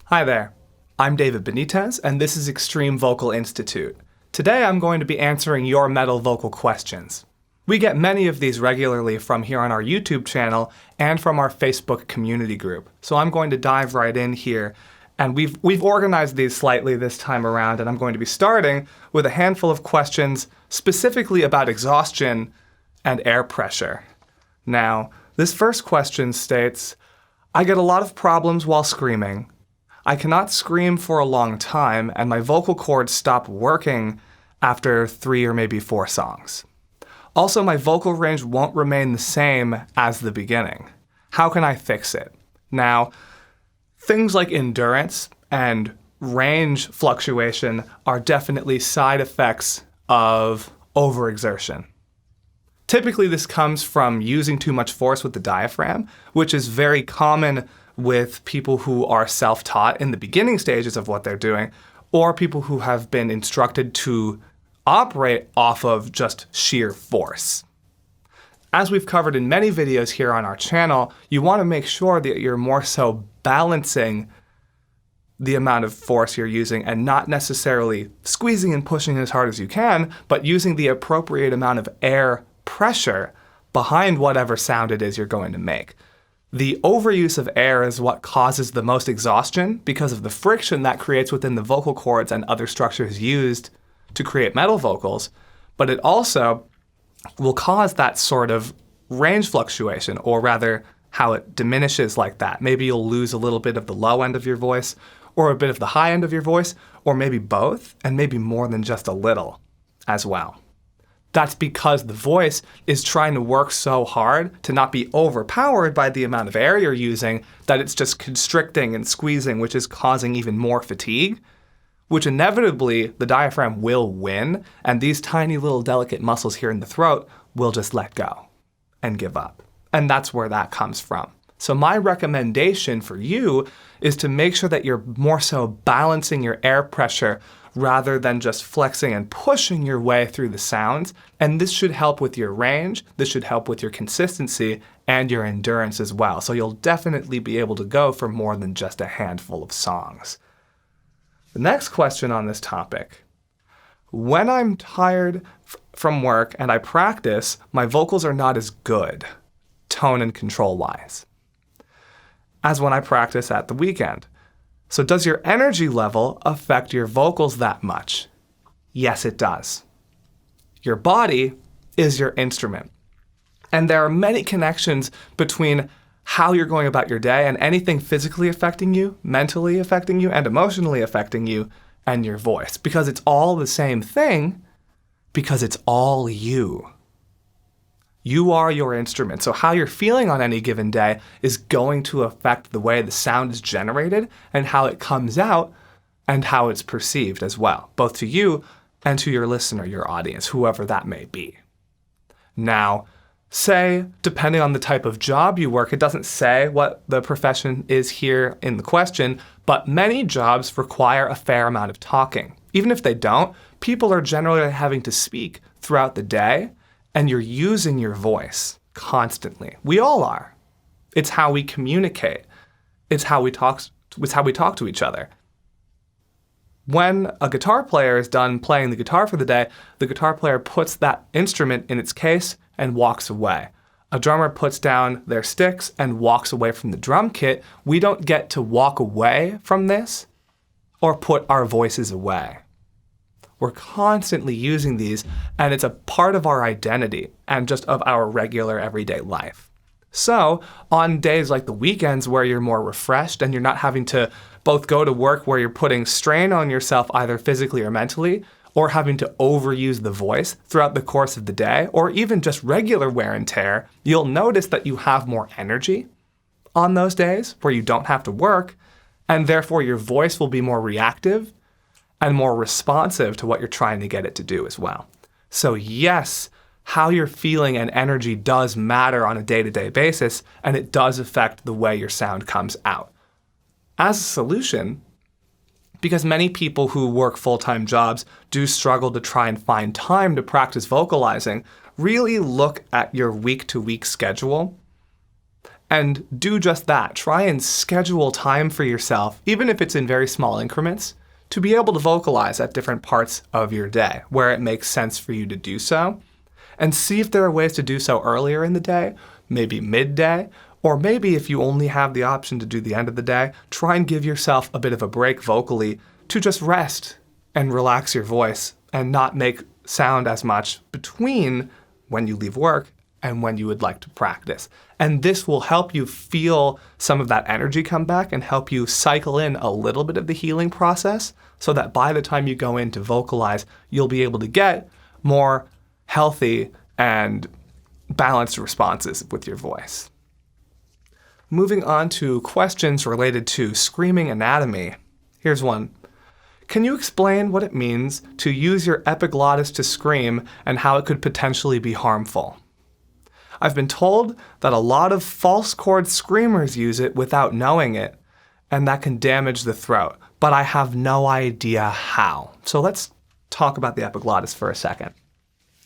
Hi there, I'm David Benites, and this is Extreme Vocal Institute. Today I'm going to be answering your metal vocal questions. We get many of these regularly from here on our YouTube channel and from our Facebook community group. So I'm going to dive right in here, and we've organized these slightly this time around, and I'm going to be starting with a handful of questions specifically about exhaustion and air pressure. Now, this first question states, I get a lot of problems while screaming. I cannot scream for a long time, and my vocal cords stop working after 3 or maybe 4 songs. Also, my vocal range won't remain the same as the beginning. How can I fix it? Now, things like endurance and range fluctuation are definitely side effects of overexertion. Typically, this comes from using too much force with the diaphragm, which is very common with people who are self-taught in the beginning stages of what they're doing, or people who have been instructed to operate off of just sheer force. As we've covered in many videos here on our channel, you want to make sure that you're more so balancing the amount of force you're using and not necessarily squeezing and pushing as hard as you can, but using the appropriate amount of air pressure behind whatever sound it is you're going to make. The overuse of air is what causes the most exhaustion because of the friction that creates within the vocal cords and other structures used to create metal vocals, but it also will cause that sort of range fluctuation, or rather how it diminishes like that. Maybe you'll lose a little bit of the low end of your voice, or a bit of the high end of your voice, or maybe both, and maybe more than just a little as well. That's because the voice is trying to work so hard to not be overpowered by the amount of air you're using that it's just constricting and squeezing, which is causing even more fatigue, which inevitably the diaphragm will win, and these tiny little delicate muscles here in the throat will just let go and give up. And that's where that comes from. So my recommendation for you is to make sure that you're more so balancing your air pressure rather than just flexing and pushing your way through the sounds. And this should help with your range, this should help with your consistency and your endurance as well. So you'll definitely be able to go for more than just a handful of songs. The next question on this topic. When I'm tired from work and I practice, my vocals are not as good, tone and control wise, as when I practice at the weekend. So does your energy level affect your vocals that much? Yes, it does. Your body is your instrument. And there are many connections between how you're going about your day and anything physically affecting you, mentally affecting you, and emotionally affecting you and your voice. Because it's all the same thing, because it's all you. You are your instrument, so how you're feeling on any given day is going to affect the way the sound is generated and how it comes out and how it's perceived as well, both to you and to your listener, your audience, whoever that may be. Now, say, depending on the type of job you work, it doesn't say what the profession is here in the question, but many jobs require a fair amount of talking. Even if they don't, people are generally having to speak throughout the day, and you're using your voice constantly. We all are. It's how we communicate. It's how we talk to each other. When a guitar player is done playing the guitar for the day, the guitar player puts that instrument in its case and walks away. A drummer puts down their sticks and walks away from the drum kit. We don't get to walk away from this or put our voices away. We're constantly using these, and it's a part of our identity and just of our regular everyday life. So on days like the weekends where you're more refreshed and you're not having to both go to work where you're putting strain on yourself either physically or mentally, or having to overuse the voice throughout the course of the day, or even just regular wear and tear, you'll notice that you have more energy on those days where you don't have to work, and therefore your voice will be more reactive and more responsive to what you're trying to get it to do as well. So yes, how you're feeling and energy does matter on a day-to-day basis, and it does affect the way your sound comes out. As a solution, because many people who work full-time jobs do struggle to try and find time to practice vocalizing, really look at your week-to-week schedule And do just that. Try and schedule time for yourself, even if it's in very small increments, to be able to vocalize at different parts of your day where it makes sense for you to do so. And see if there are ways to do so earlier in the day, maybe midday, or maybe if you only have the option to do the end of the day, try and give yourself a bit of a break vocally to just rest and relax your voice and not make sound as much between when you leave work and when you would like to practice. And this will help you feel some of that energy come back and help you cycle in a little bit of the healing process so that by the time you go in to vocalize, you'll be able to get more healthy and balanced responses with your voice. Moving on to questions related to screaming anatomy. Here's one. Can you explain what it means to use your epiglottis to scream and how it could potentially be harmful? I've been told that a lot of false chord screamers use it without knowing it, and that can damage the throat, but I have no idea how. So let's talk about the epiglottis for a second.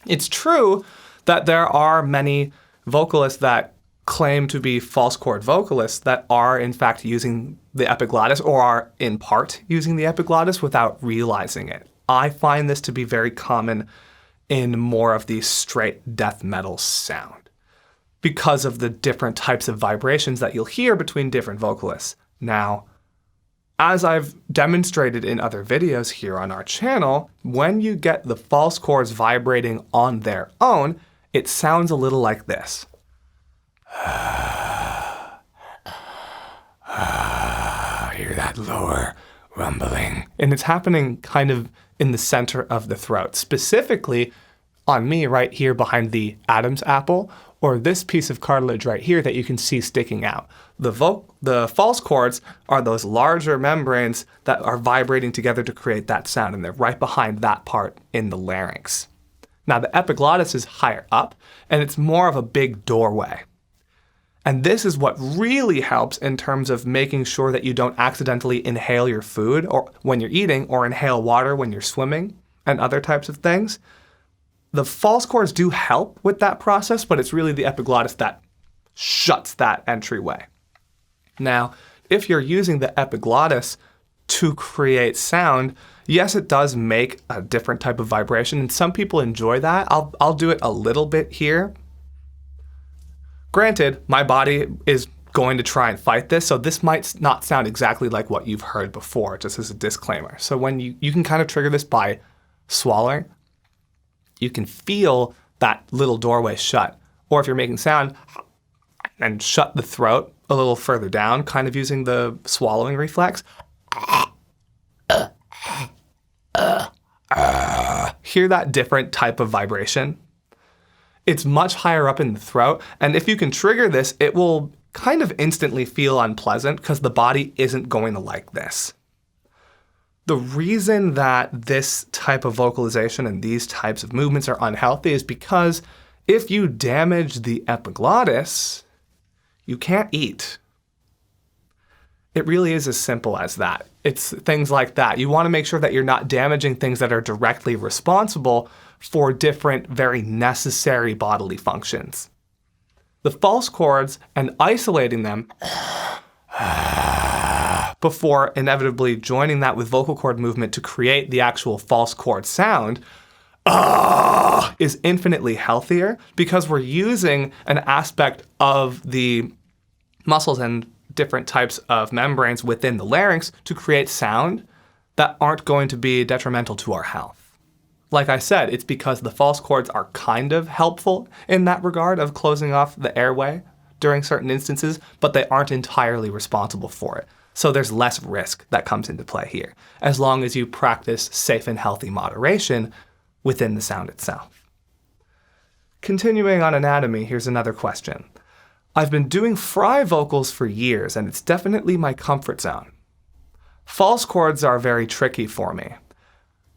It's true that there are many vocalists that claim to be false chord vocalists that are in fact using the epiglottis or are in part using the epiglottis without realizing it. I find this to be very common in more of the straight death metal sound because of the different types of vibrations that you'll hear between different vocalists. Now, as I've demonstrated in other videos here on our channel, when you get the false chords vibrating on their own, it sounds a little like this. Hear that lower rumbling. And it's happening kind of in the center of the throat, specifically on me right here behind the Adam's apple, or this piece of cartilage right here that you can see sticking out. The false chords are those larger membranes that are vibrating together to create that sound, and they're right behind that part in the larynx. Now the epiglottis is higher up, and it's more of a big doorway. And this is what really helps in terms of making sure that you don't accidentally inhale your food or when you're eating or inhale water when you're swimming and other types of things. The false chords do help with that process, but it's really the epiglottis that shuts that entryway. Now, if you're using the epiglottis to create sound, yes, it does make a different type of vibration, and some people enjoy that. I'll do it a little bit here. Granted, my body is going to try and fight this, so this might not sound exactly like what you've heard before, just as a disclaimer. So when you can kind of trigger this by swallowing, you can feel that little doorway shut. Or if you're making sound, and shut the throat a little further down, kind of using the swallowing reflex. Hear that different type of vibration? It's much higher up in the throat, and if you can trigger this, it will kind of instantly feel unpleasant because the body isn't going to like this. The reason that this type of vocalization and these types of movements are unhealthy is because if you damage the epiglottis, you can't eat. It really is as simple as that. It's things like that. You want to make sure that you're not damaging things that are directly responsible for different, very necessary bodily functions. The false chords and isolating them before inevitably joining that with vocal cord movement to create the actual false chord sound is infinitely healthier because we're using an aspect of the muscles and different types of membranes within the larynx to create sound that aren't going to be detrimental to our health. Like I said, it's because the false chords are kind of helpful in that regard of closing off the airway during certain instances, but they aren't entirely responsible for it. So there's less risk that comes into play here, as long as you practice safe and healthy moderation within the sound itself. Continuing on anatomy, here's another question. I've been doing fry vocals for years, and it's definitely my comfort zone. False chords are very tricky for me.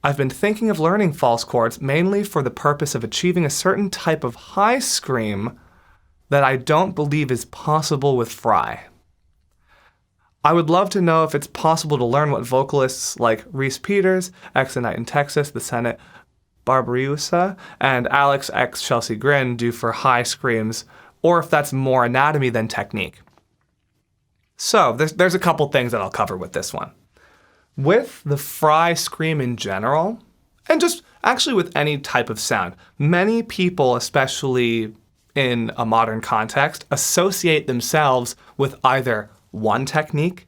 I've been thinking of learning false chords mainly for the purpose of achieving a certain type of high scream that I don't believe is possible with fry. I would love to know if it's possible to learn what vocalists like Reese Peters, Exonite in Texas, The Senate, Barbarousa, and Alex X Chelsea Grin do for high screams or if that's more anatomy than technique. So there's a couple things that I'll cover with this one. With the fry scream in general, and just actually with any type of sound, many people, especially in a modern context, associate themselves with either one technique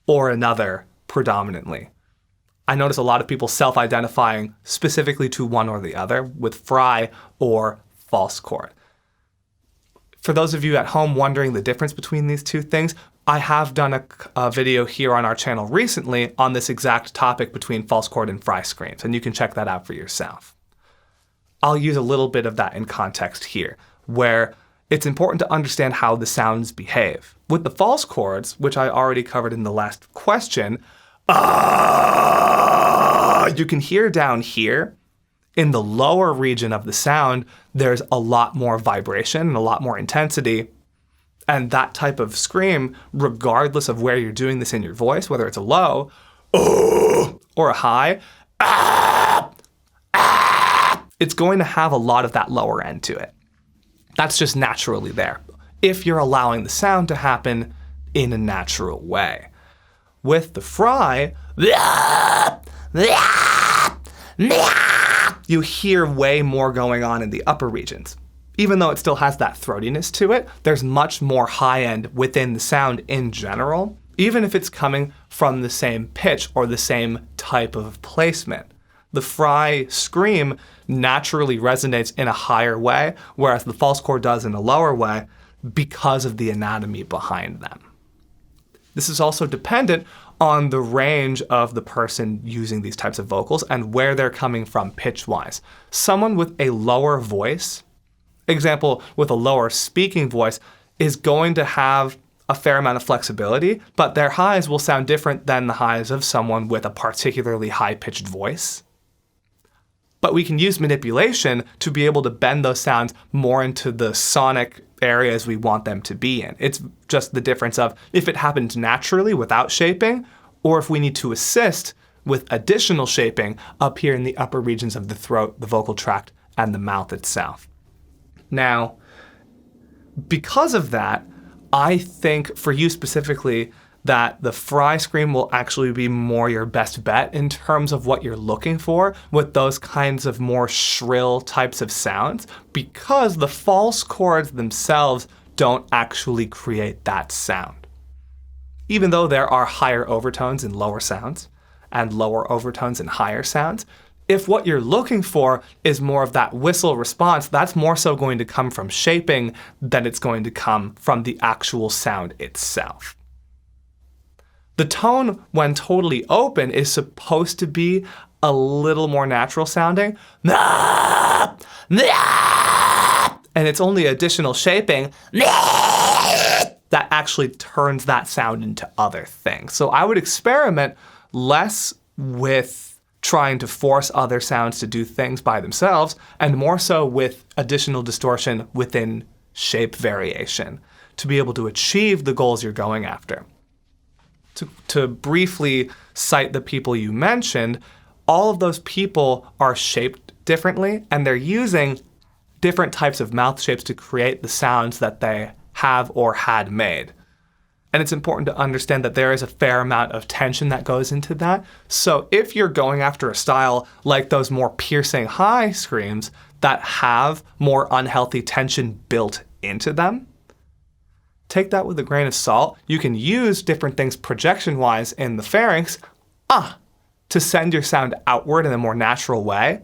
or another predominantly. I notice a lot of people self-identifying specifically to one or the other with fry or false chord. For those of you at home wondering the difference between these two things, I have done a video here on our channel recently on this exact topic between false chord and fry screams, and you can check that out for yourself. I'll use a little bit of that in context here, where it's important to understand how the sounds behave. With the false chords, which I already covered in the last question, you can hear down here, in the lower region of the sound, there's a lot more vibration and a lot more intensity. And that type of scream, regardless of where you're doing this in your voice, whether it's a low or a high, it's going to have a lot of that lower end to it. That's just naturally there, if you're allowing the sound to happen in a natural way. With the fry, you hear way more going on in the upper regions. Even though it still has that throatiness to it, there's much more high end within the sound in general, even if it's coming from the same pitch or the same type of placement. The fry scream naturally resonates in a higher way, whereas the false chord does in a lower way because of the anatomy behind them. This is also dependent on the range of the person using these types of vocals and where they're coming from pitch-wise. Someone with a lower voice, example, with a lower speaking voice, is going to have a fair amount of flexibility, but their highs will sound different than the highs of someone with a particularly high-pitched voice. But we can use manipulation to be able to bend those sounds more into the sonic areas we want them to be in. It's just the difference of if it happens naturally without shaping, or if we need to assist with additional shaping up here in the upper regions of the throat, the vocal tract, and the mouth itself. Now, because of that, I think for you specifically that the fry scream will actually be more your best bet in terms of what you're looking for with those kinds of more shrill types of sounds, because the false chords themselves don't actually create that sound. Even though there are higher overtones in lower sounds and lower overtones in higher sounds, if what you're looking for is more of that whistle response, that's more so going to come from shaping than it's going to come from the actual sound itself. The tone, when totally open, is supposed to be a little more natural sounding. And it's only additional shaping that actually turns that sound into other things. So I would experiment less with trying to force other sounds to do things by themselves, and more so with additional distortion within shape variation to be able to achieve the goals you're going after. To briefly cite the people you mentioned, all of those people are shaped differently, and they're using different types of mouth shapes to create the sounds that they have or had made. And it's important to understand that there is a fair amount of tension that goes into that. So if you're going after a style like those more piercing high screams that have more unhealthy tension built into them, take that with a grain of salt. You can use different things projection-wise in the pharynx to send your sound outward in a more natural way.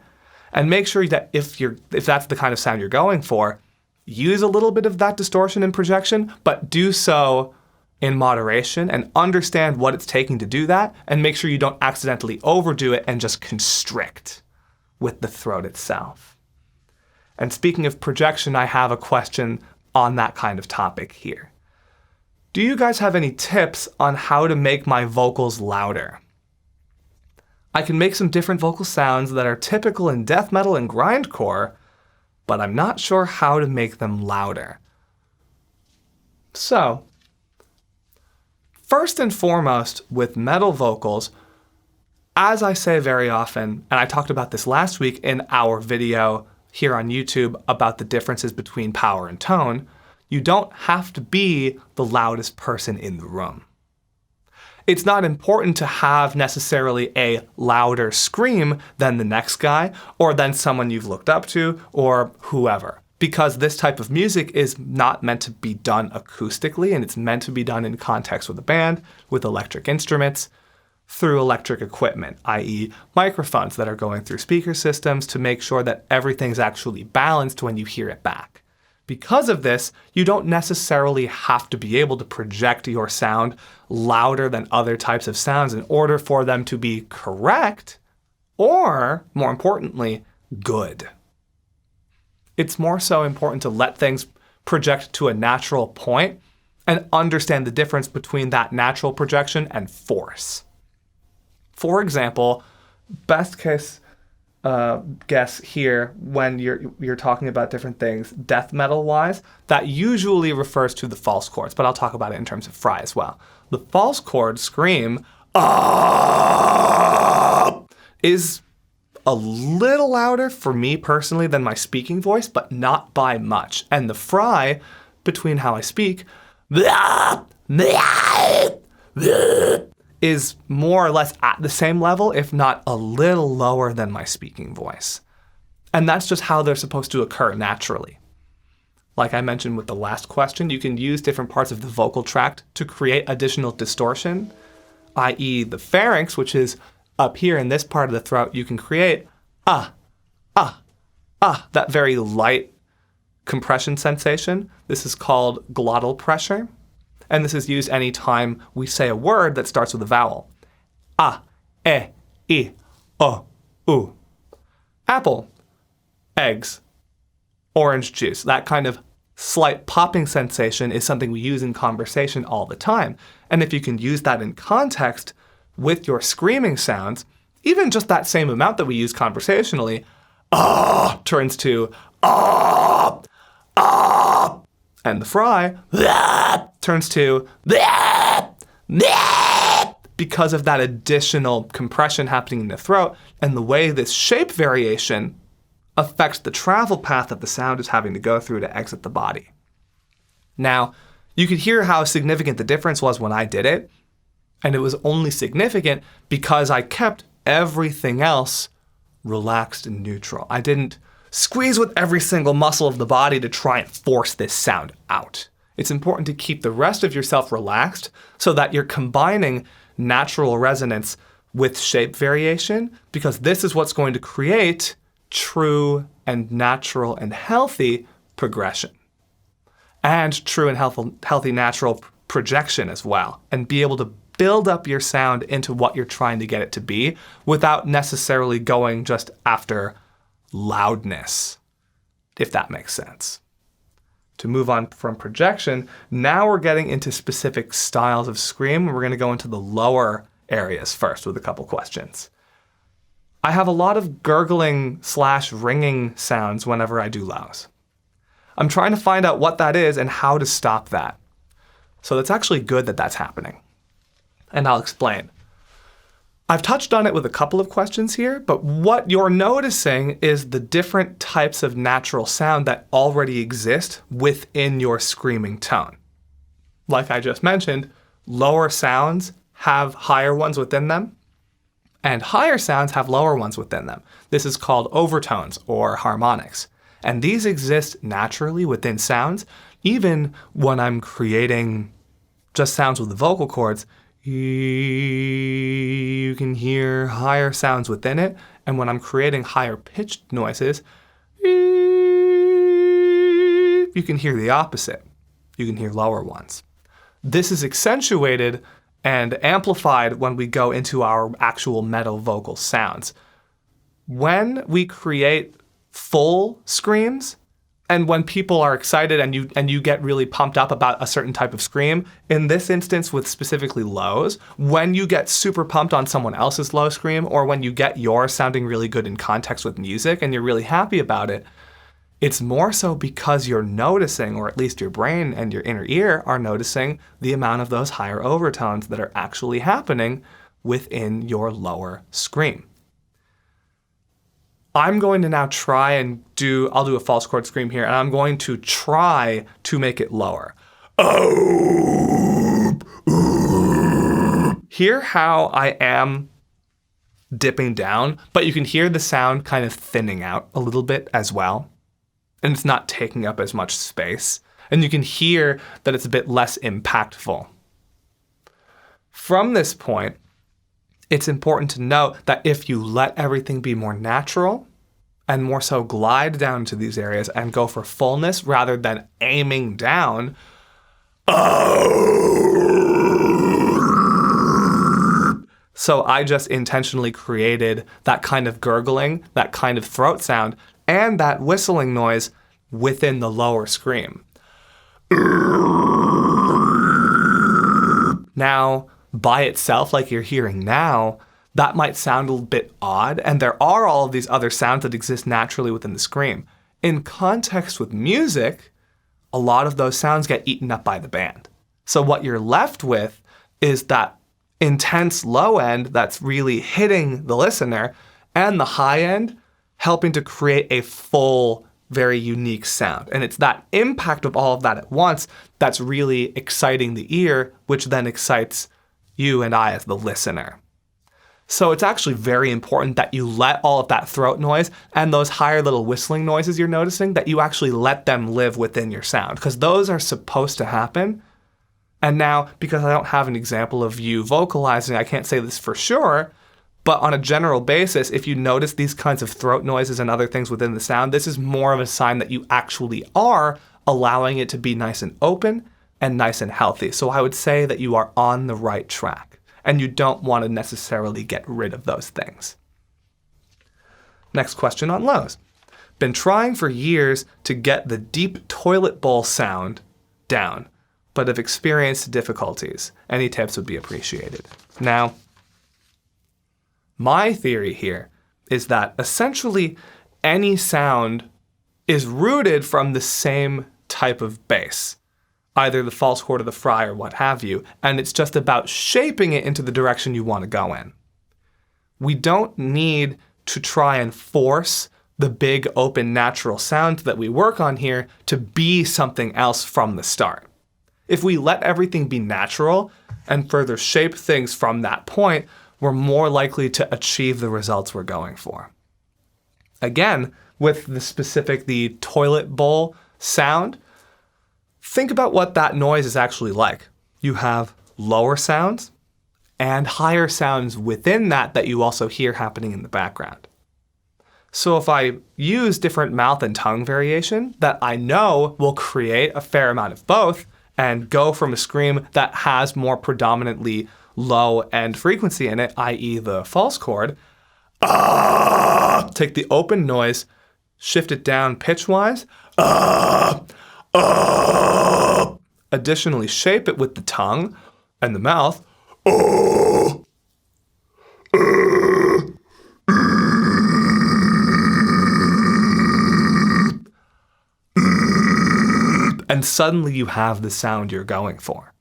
And make sure that if that's the kind of sound you're going for, use a little bit of that distortion and projection, but do so in moderation and understand what it's taking to do that, and make sure you don't accidentally overdo it and just constrict with the throat itself. And speaking of projection, I have a question on that kind of topic here. Do you guys have any tips on how to make my vocals louder? I can make some different vocal sounds that are typical in death metal and grindcore, but I'm not sure how to make them louder. So, first and foremost with metal vocals, as I say very often, and I talked about this last week in our video here on YouTube about the differences between power and tone, You don't have to be the loudest person in the room. It's not important to have necessarily a louder scream than the next guy or than someone you've looked up to or whoever, because this type of music is not meant to be done acoustically, and it's meant to be done in context with a band, with electric instruments, through electric equipment, i.e. microphones that are going through speaker systems to make sure that everything's actually balanced when you hear it back. Because of this, you don't necessarily have to be able to project your sound louder than other types of sounds in order for them to be correct or, more importantly, good. It's more so important to let things project to a natural point and understand the difference between that natural projection and force. For example, best case guess here when you're talking about different things death metal wise, that usually refers to the false chords, but I'll talk about it in terms of fry as well. The false chord scream is a little louder for me personally than my speaking voice, but not by much. And the fry between how I speak is more or less at the same level, if not a little lower than my speaking voice. And that's just how they're supposed to occur naturally. Like I mentioned with the last question, you can use different parts of the vocal tract to create additional distortion, i.e. the pharynx, which is up here in this part of the throat. You can create that very light compression sensation. This is called glottal pressure. And this is used anytime we say a word that starts with a vowel. A, e, I, o, u. Apple, eggs, orange juice. That kind of slight popping sensation is something we use in conversation all the time. And if you can use that in context with your screaming sounds, even just that same amount that we use conversationally, turns to and the fry turns to because of that additional compression happening in the throat and the way this shape variation affects the travel path that the sound is having to go through to exit the body. Now, you could hear how significant the difference was when I did it, and it was only significant because I kept everything else relaxed and neutral. I didn't squeeze with every single muscle of the body to try and force this sound out. It's important to keep the rest of yourself relaxed so that you're combining natural resonance with shape variation, because this is what's going to create true and natural and healthy progression. And true and healthy natural projection as well, and be able to build up your sound into what you're trying to get it to be without necessarily going just after loudness, if that makes sense. To move on from projection, now we're getting into specific styles of scream. We're going to go into the lower areas first with a couple questions. I have a lot of gurgling / ringing sounds whenever I do lows. I'm trying to find out what that is and how to stop that. So that's actually good that that's happening. And I'll explain. I've touched on it with a couple of questions here, but what you're noticing is the different types of natural sound that already exist within your screaming tone. Like I just mentioned, lower sounds have higher ones within them, and higher sounds have lower ones within them. This is called overtones or harmonics. And these exist naturally within sounds, even when I'm creating just sounds with the vocal cords. You can hear higher sounds within it, and when I'm creating higher pitched noises, you can hear the opposite. You can hear lower ones. This is accentuated and amplified when we go into our actual metal vocal sounds. When we create full screams, and when people are excited and you get really pumped up about a certain type of scream, in this instance with specifically lows, when you get super pumped on someone else's low scream, or when you get yours sounding really good in context with music and you're really happy about it, it's more so because you're noticing, or at least your brain and your inner ear are noticing, the amount of those higher overtones that are actually happening within your lower scream. I'm going to now try and I'll do a false chord scream here, and I'm going to try to make it lower. Hear how I am dipping down, but you can hear the sound kind of thinning out a little bit as well. And it's not taking up as much space. And you can hear that it's a bit less impactful. From this point, it's important to note that if you let everything be more natural and more so glide down to these areas and go for fullness rather than aiming down, so I just intentionally created that kind of gurgling, that kind of throat sound, and that whistling noise within the lower scream. Now, by itself, like you're hearing now, that might sound a bit odd, and there are all of these other sounds that exist naturally within the scream. In context with music, a lot of those sounds get eaten up by the band. So what you're left with is that intense low end that's really hitting the listener, and the high end helping to create a full, very unique sound. And it's that impact of all of that at once that's really exciting the ear, which then excites you and I as the listener. So it's actually very important that you let all of that throat noise and those higher little whistling noises you're noticing, that you actually let them live within your sound, because those are supposed to happen. And now, because I don't have an example of you vocalizing, I can't say this for sure, but on a general basis, if you notice these kinds of throat noises and other things within the sound, this is more of a sign that you actually are allowing it to be nice and open and nice and healthy. So I would say that you are on the right track, and you don't want to necessarily get rid of those things. Next question on lows. Been trying for years to get the deep toilet bowl sound down, but have experienced difficulties. Any tips would be appreciated. Now, my theory here is that essentially any sound is rooted from the same type of bass, either the false chord or the fry or what have you, and it's just about shaping it into the direction you want to go in. We don't need to try and force the big open natural sound that we work on here to be something else from the start. If we let everything be natural and further shape things from that point, we're more likely to achieve the results we're going for. Again, with the toilet bowl sound, think about what that noise is actually like. You have lower sounds and higher sounds within that you also hear happening in the background. So if I use different mouth and tongue variation that I know will create a fair amount of both, and go from a scream that has more predominantly low end frequency in it, i.e. the false chord, take the open noise, shift it down pitch-wise, additionally shape it with the tongue and the mouth, and suddenly you have the sound you're going for.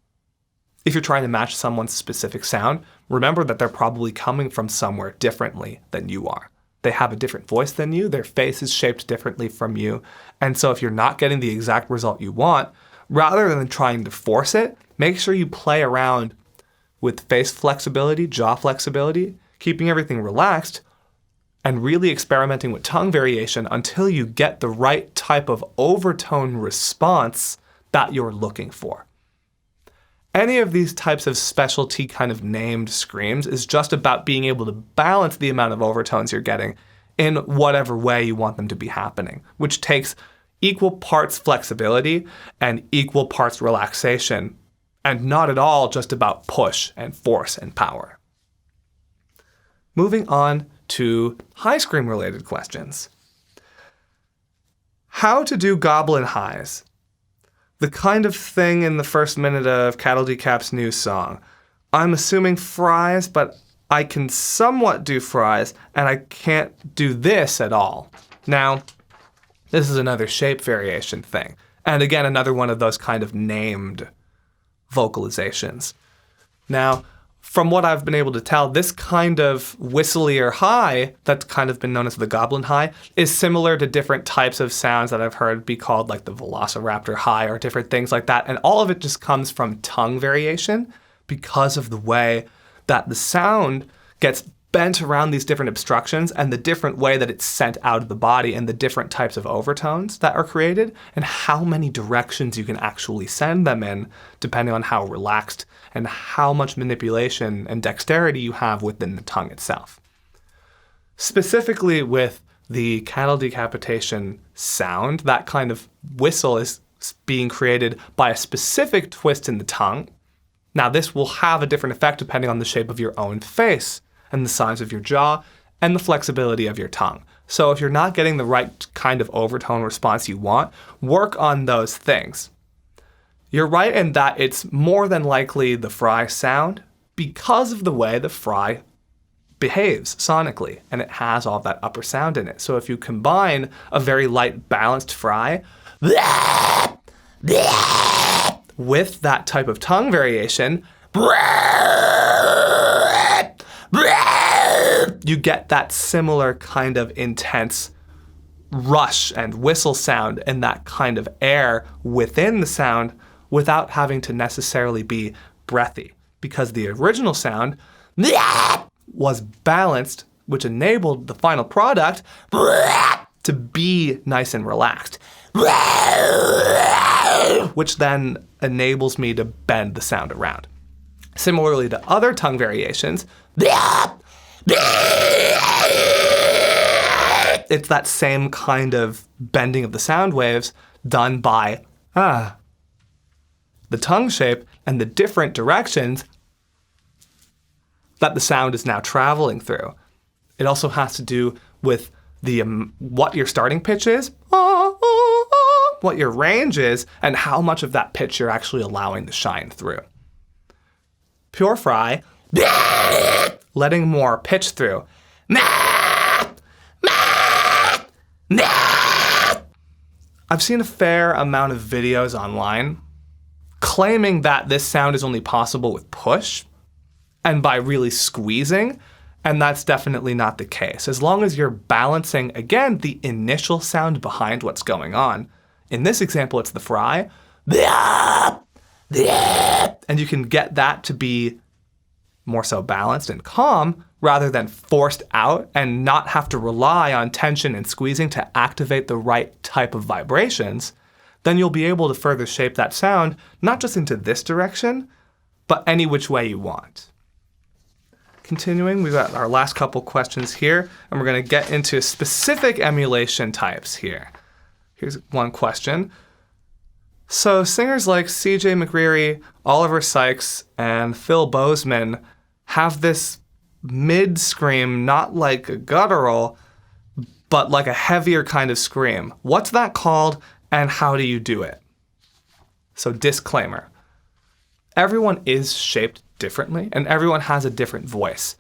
If you're trying to match someone's specific sound, remember that they're probably coming from somewhere differently than you are. They have a different voice than you, their face is shaped differently from you, and so if you're not getting the exact result you want, rather than trying to force it, make sure you play around with face flexibility, jaw flexibility, keeping everything relaxed, and really experimenting with tongue variation until you get the right type of overtone response that you're looking for. Any of these types of specialty kind of named screams is just about being able to balance the amount of overtones you're getting in whatever way you want them to be happening, which takes equal parts flexibility and equal parts relaxation, and not at all just about push and force and power. Moving on to high scream related questions. How to do goblin highs. The kind of thing in the first minute of Cattle Decap's new song. I'm assuming fries, but I can somewhat do fries, and I can't do this at all. Now, this is another shape variation thing. And again, another one of those kind of named vocalizations. Now, From what I've been able to tell, this kind of whistlier high, that's kind of been known as the goblin high, is similar to different types of sounds that I've heard be called like the velociraptor high or different things like that. And all of it just comes from tongue variation because of the way that the sound gets bent around these different obstructions and the different way that it's sent out of the body and the different types of overtones that are created and how many directions you can actually send them in depending on how relaxed and how much manipulation and dexterity you have within the tongue itself. Specifically with the cattle decapitation sound, that kind of whistle is being created by a specific twist in the tongue. Now this will have a different effect depending on the shape of your own face and the size of your jaw and the flexibility of your tongue. So if you're not getting the right kind of overtone response you want, work on those things. You're right in that it's more than likely the fry sound because of the way the fry behaves sonically, and it has all that upper sound in it. So if you combine a very light, balanced fry with that type of tongue variation, you get that similar kind of intense rush and whistle sound and that kind of air within the sound without having to necessarily be breathy, because the original sound was balanced, which enabled the final product to be nice and relaxed, which then enables me to bend the sound around. Similarly to other tongue variations, it's that same kind of bending of the sound waves done by the tongue shape and the different directions that the sound is now traveling through. It also has to do with the what your starting pitch is, what your range is, and how much of that pitch you're actually allowing to shine through. Pure fry, letting more pitch through. I've seen a fair amount of videos online claiming that this sound is only possible with push and by really squeezing, and that's definitely not the case. As long as you're balancing, again, the initial sound behind what's going on. In this example, it's the fry. And you can get that to be more so balanced and calm rather than forced out and not have to rely on tension and squeezing to activate the right type of vibrations, then you'll be able to further shape that sound, not just into this direction, but any which way you want. Continuing, we've got our last couple questions here, and we're going to get into specific emulation types here. Here's one question. So singers like C.J. McCreery, Oliver Sykes, and Phil Bozeman have this mid-scream, not like a guttural, but like a heavier kind of scream. What's that called, and how do you do it? So disclaimer. Everyone is shaped differently, and everyone has a different voice.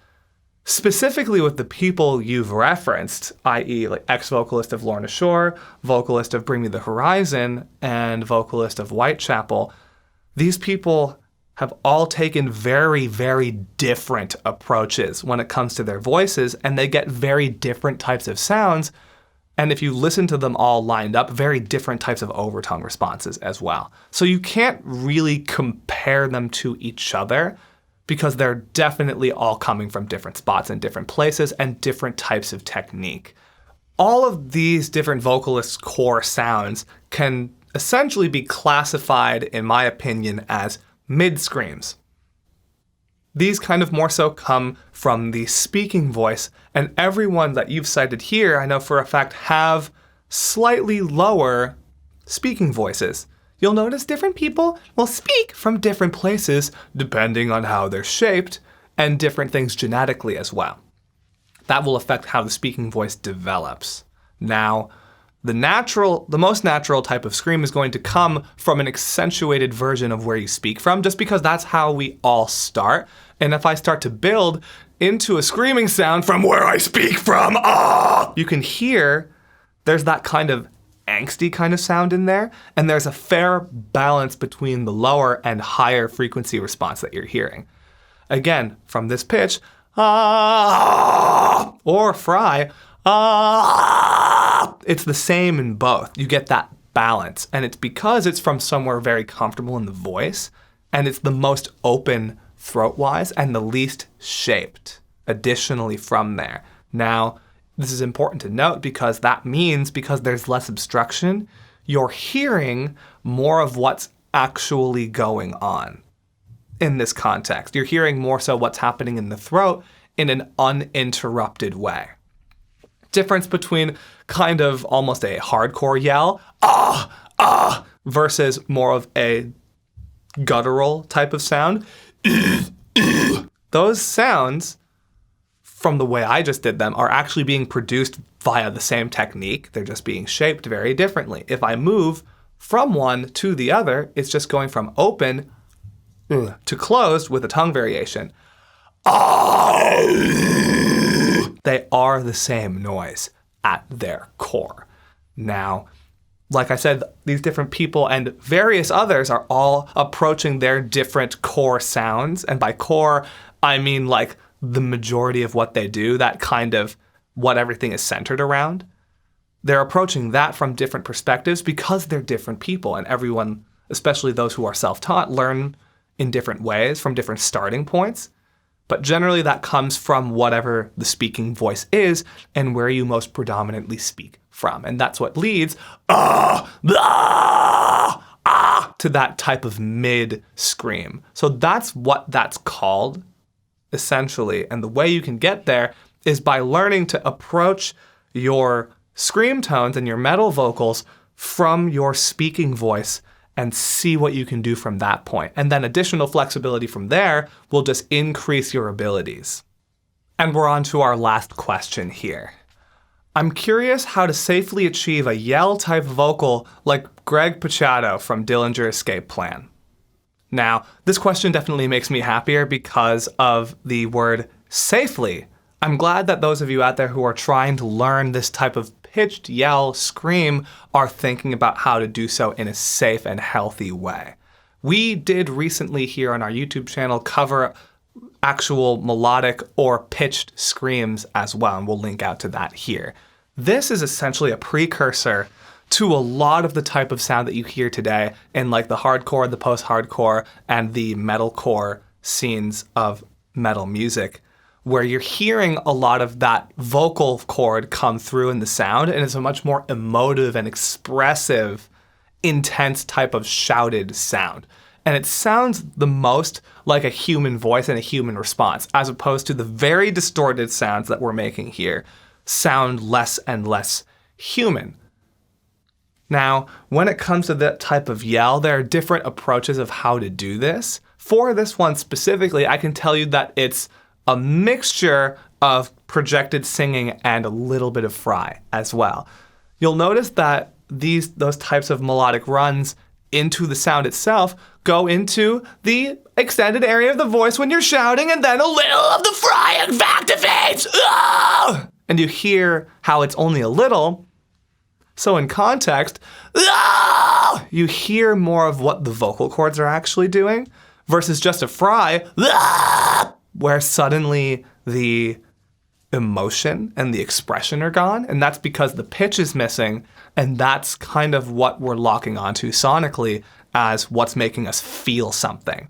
Specifically with the people you've referenced, i.e. like ex-vocalist of Lorna Shore, vocalist of Bring Me the Horizon, and vocalist of Whitechapel, these people have all taken very, very different approaches when it comes to their voices, and they get very different types of sounds, and if you listen to them all lined up, very different types of overtone responses as well. So you can't really compare them to each other, because they're definitely all coming from different spots and different places and different types of technique. All of these different vocalists' core sounds can essentially be classified, in my opinion, as mid-screams. These kind of more so come from the speaking voice, and everyone that you've cited here, I know for a fact, have slightly lower speaking voices. You'll notice different people will speak from different places depending on how they're shaped and different things genetically as well. That will affect how the speaking voice develops. Now, the most natural type of scream is going to come from an accentuated version of where you speak from, just because that's how we all start. And if I start to build into a screaming sound from where I speak from, you can hear there's that kind of angsty kind of sound in there, and there's a fair balance between the lower and higher frequency response that you're hearing. again, from this pitch, ah, or fry, ah, it's the same in both. You get that balance. And it's because it's from somewhere very comfortable in the voice, and it's the most open throat-wise and the least shaped additionally from there. Now, this is important to note because that means because there's less obstruction, you're hearing more of what's actually going on in this context. You're hearing more so what's happening in the throat in an uninterrupted way. Difference between kind of almost a hardcore yell, versus more of a guttural type of sound. Those sounds, from the way I just did them, are actually being produced via the same technique. They're just being shaped very differently. If I move from one to the other, it's just going from open to closed with a tongue variation. They are the same noise at their core. Now, like I said, these different people and various others are all approaching their different core sounds. And by core, I mean like the majority of what they do, that kind of what everything is centered around. They're approaching that from different perspectives because they're different people. And everyone, especially those who are self-taught, learn in different ways from different starting points. But generally that comes from whatever the speaking voice is and where you most predominantly speak from. And that's what leads to that type of mid scream. So that's what that's called, essentially. And the way you can get there is by learning to approach your scream tones and your metal vocals from your speaking voice and see what you can do from that point. And then additional flexibility from there will just increase your abilities. And we're on to our last question here. I'm curious how to safely achieve a yell-type vocal like Greg Puciato from Dillinger Escape Plan. Now, this question definitely makes me happier because of the word safely. I'm glad that those of you out there who are trying to learn this type of pitched yell, scream, are thinking about how to do so in a safe and healthy way. We did recently here on our YouTube channel cover actual melodic or pitched screams as well, and we'll link out to that here. This is essentially a precursor to a lot of the type of sound that you hear today in like the hardcore, the post-hardcore, and the metalcore scenes of metal music, where you're hearing a lot of that vocal cord come through in the sound, and it's a much more emotive and expressive, intense type of shouted sound. And it sounds the most like a human voice and a human response, as opposed to the very distorted sounds that we're making here sound less and less human. Now, when it comes to that type of yell, there are different approaches of how to do this. For this one specifically, I can tell you that it's a mixture of projected singing and a little bit of fry as well. You'll notice that those types of melodic runs into the sound itself go into the extended area of the voice when you're shouting, and then a little of the fry activates. And you hear how it's only a little. So in context, you hear more of what the vocal cords are actually doing versus just a fry, where suddenly the emotion and the expression are gone. And that's because the pitch is missing. And that's kind of what we're locking onto sonically as what's making us feel something.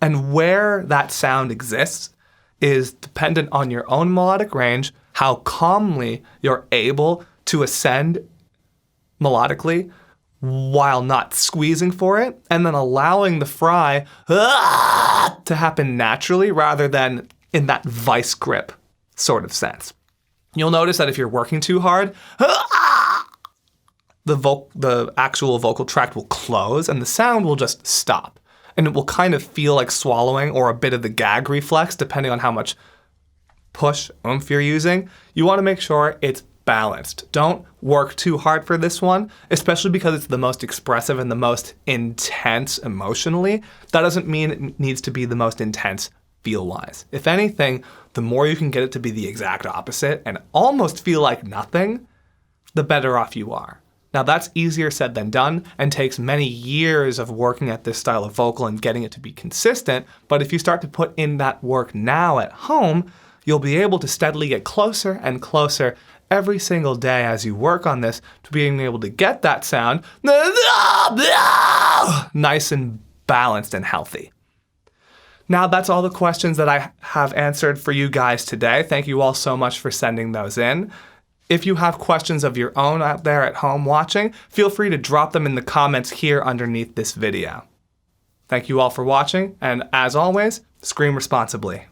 And where that sound exists is dependent on your own melodic range, how calmly you're able to ascend melodically while not squeezing for it, and then allowing the fry to happen naturally rather than in that vice grip sort of sense. You'll notice that if you're working too hard, the actual vocal tract will close and the sound will just stop. And it will kind of feel like swallowing or a bit of the gag reflex, depending on how much push, oomph you're using. You want to make sure it's balanced. Don't work too hard for this one, especially because it's the most expressive and the most intense emotionally. That doesn't mean it needs to be the most intense feel-wise. If anything, the more you can get it to be the exact opposite and almost feel like nothing, the better off you are. Now that's easier said than done and takes many years of working at this style of vocal and getting it to be consistent, but if you start to put in that work now at home, you'll be able to steadily get closer and closer every single day as you work on this to being able to get that sound nice and balanced and healthy. Now that's all the questions that I have answered for you guys today. Thank you all so much for sending those in. If you have questions of your own out there at home watching, feel free to drop them in the comments here underneath this video. Thank you all for watching, and as always, scream responsibly.